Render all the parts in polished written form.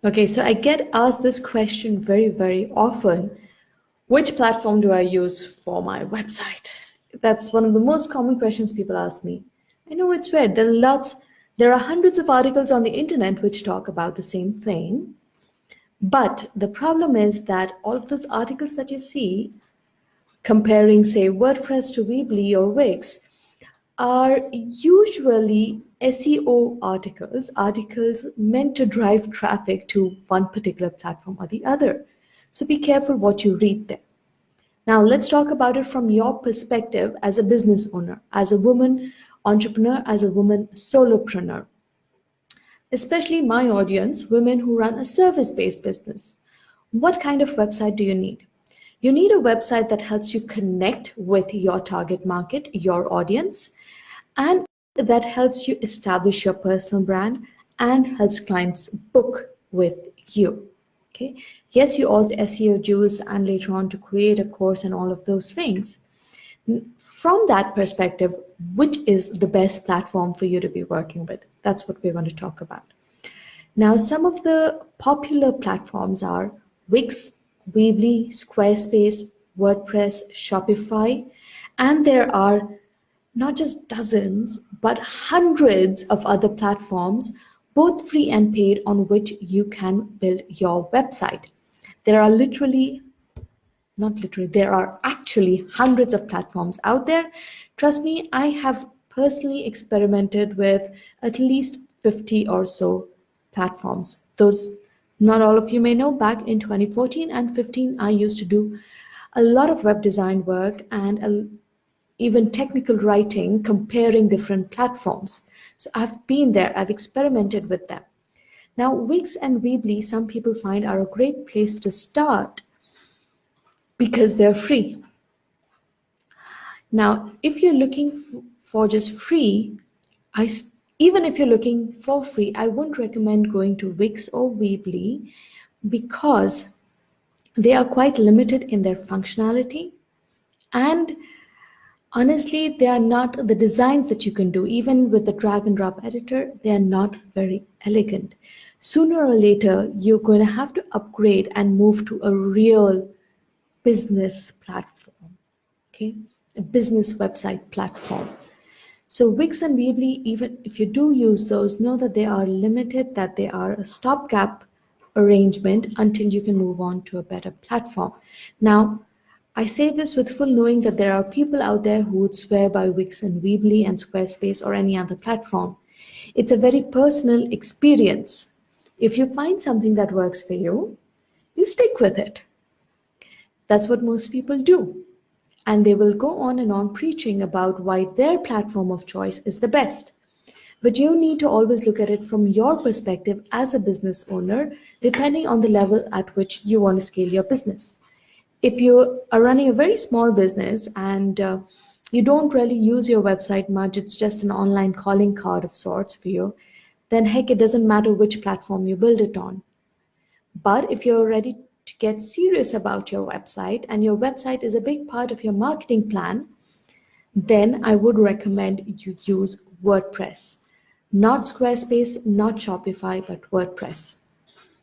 Okay, so I get asked this question very, very often. Which platform do I use for my website? That's one of the most common questions people ask me. I know it's weird. There are hundreds of articles on the internet which talk about the same thing. But the problem is that all of those articles that you see comparing, say, WordPress to Weebly or Wix, are usually SEO articles, articles meant to drive traffic to one particular platform or the other. So be careful what you read there. Now, let's talk about it from your perspective as a business owner, as a woman entrepreneur, as a woman solopreneur, especially my audience, women who run a service based business. What kind of website do you need? You need a website that helps you connect with your target market, your audience, and that helps you establish your personal brand and helps clients book with you. Okay. Yes, you all the SEO juice and later on to create a course and all of those things. From that perspective, which is the best platform for you to be working with? That's what we're going to talk about. Now, some of the popular platforms are Wix, Weebly, Squarespace, WordPress, Shopify, and there are not just dozens, but hundreds of other platforms, both free and paid, on which you can build your website. There are not literally, there are actually hundreds of platforms out there. Trust me, I have personally experimented with at least 50 or so platforms. Those, not all of you may know, back in 2014 and 15, I used to do a lot of web design work and even technical writing comparing different platforms. So I've been there, I've experimented with them. Now, Wix and Weebly, some people find are a great place to start because they're free. Now, if you're looking for just free, even if you're looking for free, I wouldn't recommend going to Wix or Weebly because they are quite limited in their functionality. And honestly, they are not the designs that you can do, even with the drag and drop editor, they are not very elegant. Sooner or later, you're going to have to upgrade and move to a real business platform, okay? A business website platform. So Wix and Weebly, even if you do use those, know that they are limited, that they are a stopgap arrangement until you can move on to a better platform. Now, I say this with full knowing that there are people out there who would swear by Wix and Weebly and Squarespace or any other platform. It's a very personal experience. If you find something that works for you, you stick with it. That's what most people do. And they will go on and on preaching about why their platform of choice is the best. But you need to always look at it from your perspective as a business owner, depending on the level at which you want to scale your business. If you are running a very small business and you don't really use your website much, it's just an online calling card of sorts for you, then heck, it doesn't matter which platform you build it on. But if you're ready to get serious about your website and your website is a big part of your marketing plan, then I would recommend you use WordPress. Not Squarespace, not Shopify, but WordPress.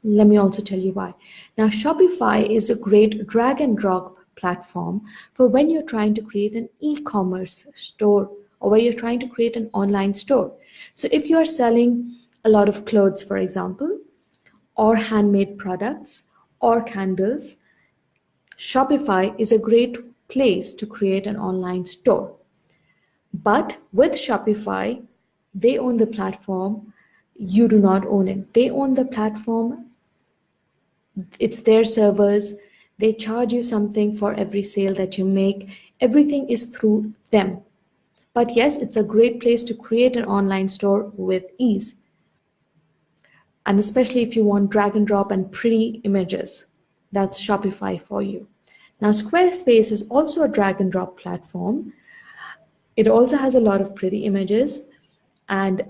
Let me also tell you why. Now, Shopify is a great drag and drop platform for when you're trying to create an e-commerce store or where you're trying to create an online store. So if you are selling a lot of clothes, for example, or handmade products or candles, Shopify is a great place to create an online store. But with Shopify, they own the platform. You do not own it. They own the platform. It's their servers. They charge you something for every sale that you make. Everything is through them. But yes, it's a great place to create an online store with ease. And especially if you want drag and drop and pretty images, that's Shopify for you. Now, Squarespace is also a drag and drop platform. It also has a lot of pretty images and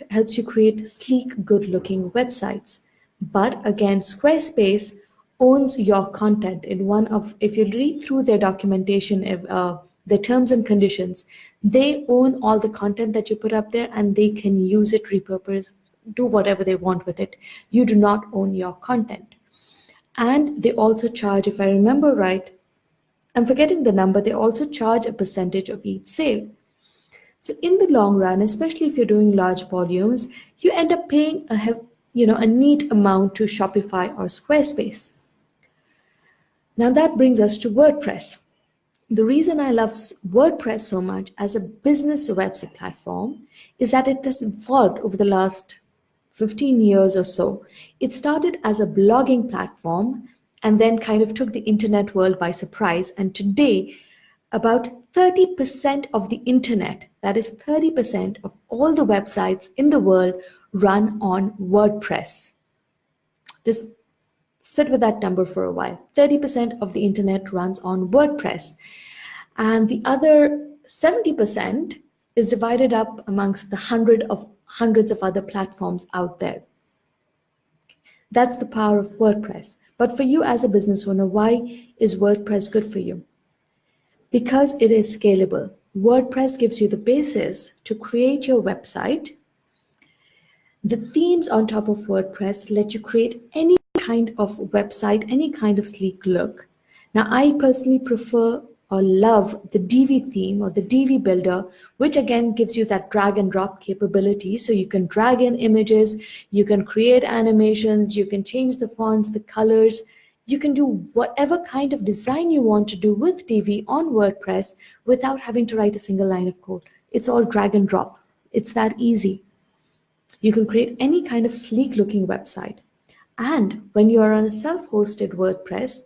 helps you create sleek, good looking websites. But again, Squarespace owns your content in if you read through their documentation, the terms and conditions, they own all the content that you put up there and they can use it, do whatever they want with it. You do not own your content. And they also charge, if I remember right, I'm forgetting the number, they also charge a percentage of each sale. So in the long run, especially if you're doing large volumes, you end up paying a neat amount to Shopify or Squarespace. Now that brings us to WordPress. The reason I love WordPress so much as a business website platform is that it has evolved over the last 15 years or so. It started as a blogging platform and then kind of took the internet world by surprise. And today, about 30% of the internet, that is 30% of all the websites in the world, run on WordPress. Just sit with that number for a while. 30% of the internet runs on WordPress. And the other 70% is divided up amongst the hundreds of other platforms out there. That's the power of WordPress. But for you as a business owner, why is WordPress good for you? Because it is scalable. WordPress gives you the basis to create your website. The themes on top of WordPress let you create any kind of website, any kind of sleek look. Now, I personally prefer or love the Divi theme or the Divi builder, which again gives you that drag and drop capability. So you can drag in images, you can create animations, you can change the fonts, the colors, you can do whatever kind of design you want to do with Divi on WordPress without having to write a single line of code. It's all drag and drop. It's that easy. You can create any kind of sleek looking website. And when you are on a self-hosted WordPress,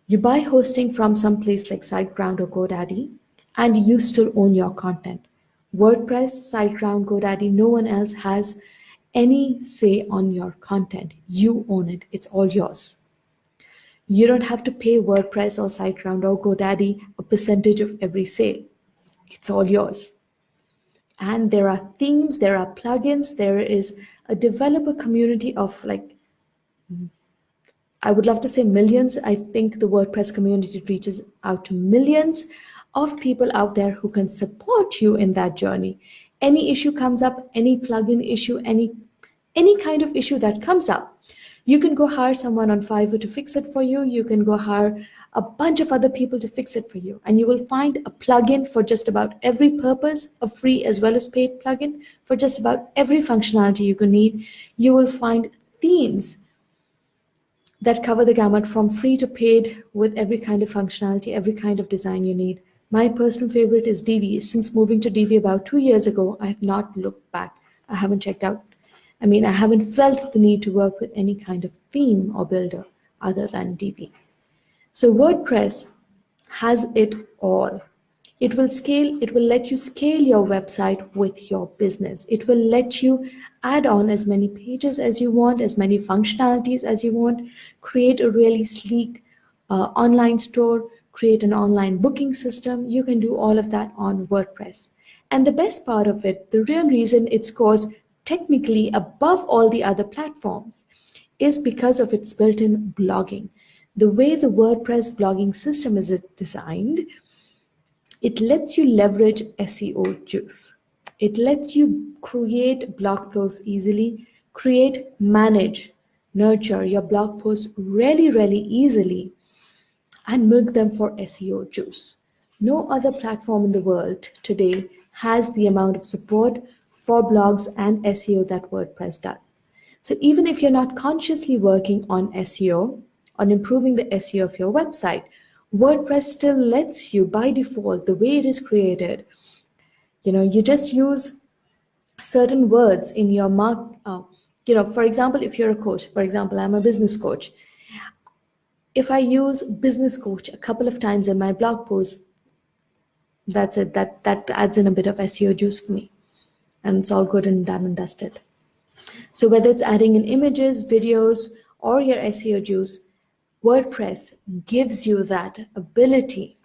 you buy hosting from some place like SiteGround or GoDaddy, and you still own your content. WordPress, SiteGround, GoDaddy, no one else has any say on your content. You own it. It's all yours. You don't have to pay WordPress or SiteGround or GoDaddy a percentage of every sale. It's all yours. And there are themes, there are plugins, there is a developer community of I would love to say millions. I think the WordPress community reaches out to millions of people out there who can support you in that journey. Any issue comes up, any plugin issue, any kind of issue that comes up, you can go hire someone on Fiverr to fix it for you. You can go hire a bunch of other people to fix it for you. And you will find a plugin for just about every purpose, a free as well as paid plugin for just about every functionality you can need. You will find themes that cover the gamut from free to paid with every kind of functionality, every kind of design you need. My personal favorite is Divi. Since moving to Divi about 2 years ago, I have not looked back. I haven't checked out. I haven't felt the need to work with any kind of theme or builder other than Divi. So WordPress has it all. It will let you scale your website with your business. It will let you add on as many pages as you want, as many functionalities as you want, create a really sleek online store, create an online booking system. You can do all of that on WordPress. And the best part of it, the real reason it scores technically above all the other platforms is because of its built-in blogging. The way the WordPress blogging system is designed, it lets you leverage SEO juice. It lets you create blog posts easily, manage, nurture your blog posts really, really easily, and milk them for SEO juice. No other platform in the world today has the amount of support for blogs and SEO that WordPress does. So even if you're not consciously working on SEO, on improving the SEO of your website, WordPress still lets you by default, the way it is created, you just use certain words in your for example, if you're a coach, for example, I'm a business coach. If I use business coach a couple of times in my blog post, that's it. That adds in a bit of SEO juice for me. And it's all good and done and dusted. So whether it's adding in images, videos, or your SEO juice, WordPress gives you that ability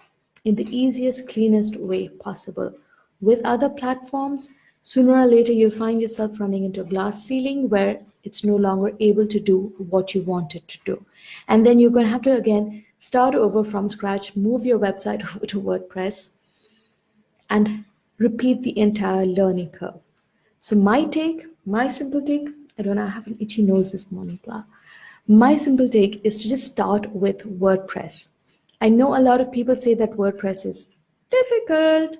in the easiest, cleanest way possible. With other platforms, sooner or later you'll find yourself running into a glass ceiling where it's no longer able to do what you want it to do. And then you're going to have to again start over from scratch, move your website over to WordPress, and repeat the entire learning curve. So my take, My simple take, I don't know, I have an itchy nose this morning, blah. My simple take is to just start with WordPress. I know a lot of people say that WordPress is difficult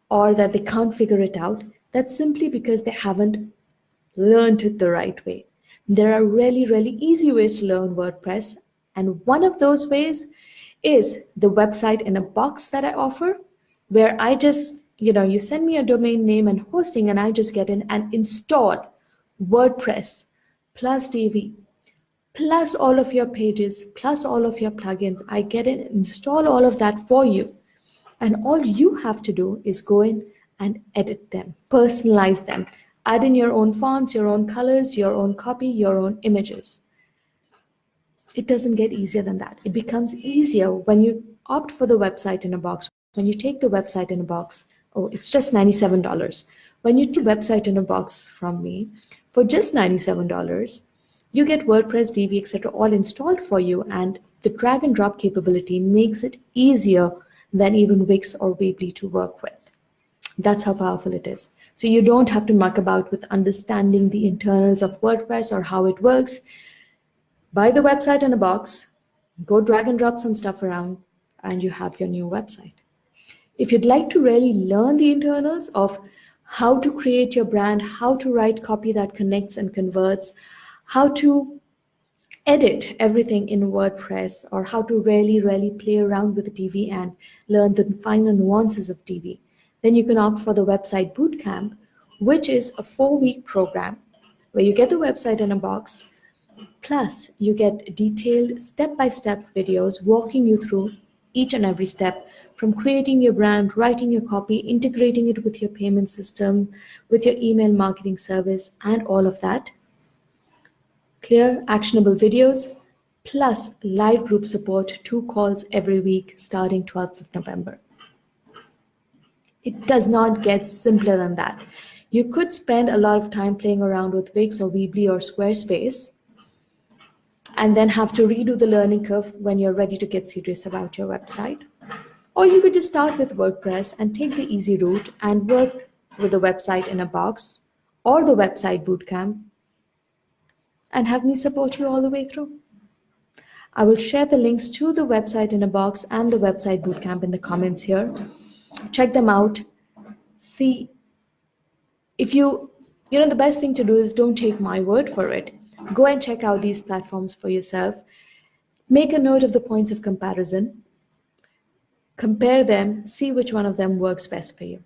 or that they can't figure it out. That's simply because they haven't learned it the right way. There are really, really easy ways to learn WordPress, and one of those ways is the website in a box that I offer, where I just, you send me a domain name and hosting, and I just get in and install WordPress plus DV plus all of your pages plus all of your plugins. I get in, install all of that for you. And all you have to do is go in and edit them, personalize them, add in your own fonts, your own colors, your own copy, your own images. It doesn't get easier than that. It becomes easier when you opt for the website in a box. When you take the website in a box, oh, it's just $97. When you take the website in a box from me for just $97, you get WordPress, DV, etc. all installed for you, and the drag and drop capability makes it easier than even Wix or Weebly to work with. That's how powerful it is. So you don't have to muck about with understanding the internals of WordPress or how it works. Buy the website in a box, go drag and drop some stuff around, and you have your new website. If you'd like to really learn the internals of how to create your brand, how to write copy that connects and converts, how to edit everything in WordPress, or how to really, really play around with DV and learn the finer nuances of DV, then you can opt for the Website Bootcamp, which is a 4-week program where you get the website in a box, plus you get detailed step-by-step videos walking you through each and every step, from creating your brand, writing your copy, integrating it with your payment system, with your email marketing service, and all of that. Clear, actionable videos, plus live group support, 2 calls every week starting 12th of November. It does not get simpler than that. You could spend a lot of time playing around with Wix or Weebly or Squarespace and then have to redo the learning curve when you're ready to get serious about your website. Or you could just start with WordPress and take the easy route and work with the website in a box or the website bootcamp and have me support you all the way through. I will share the links to the website in a box and the website bootcamp in the comments here. Check them out. See if the best thing to do is don't take my word for it. Go and check out these platforms for yourself. Make a note of the points of comparison. Compare them, see which one of them works best for you.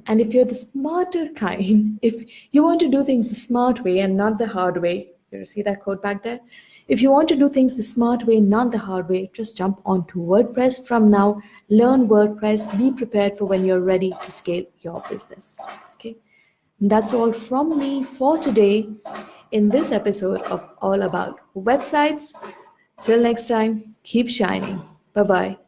And if you're the smarter kind, if you want to do things the smart way and not the hard way, you see that quote back there? If you want to do things the smart way, not the hard way, just jump onto WordPress from now, learn WordPress, be prepared for when you're ready to scale your business. Okay? And that's all from me for today in this episode of All About Websites. Till next time, keep shining. Bye-bye.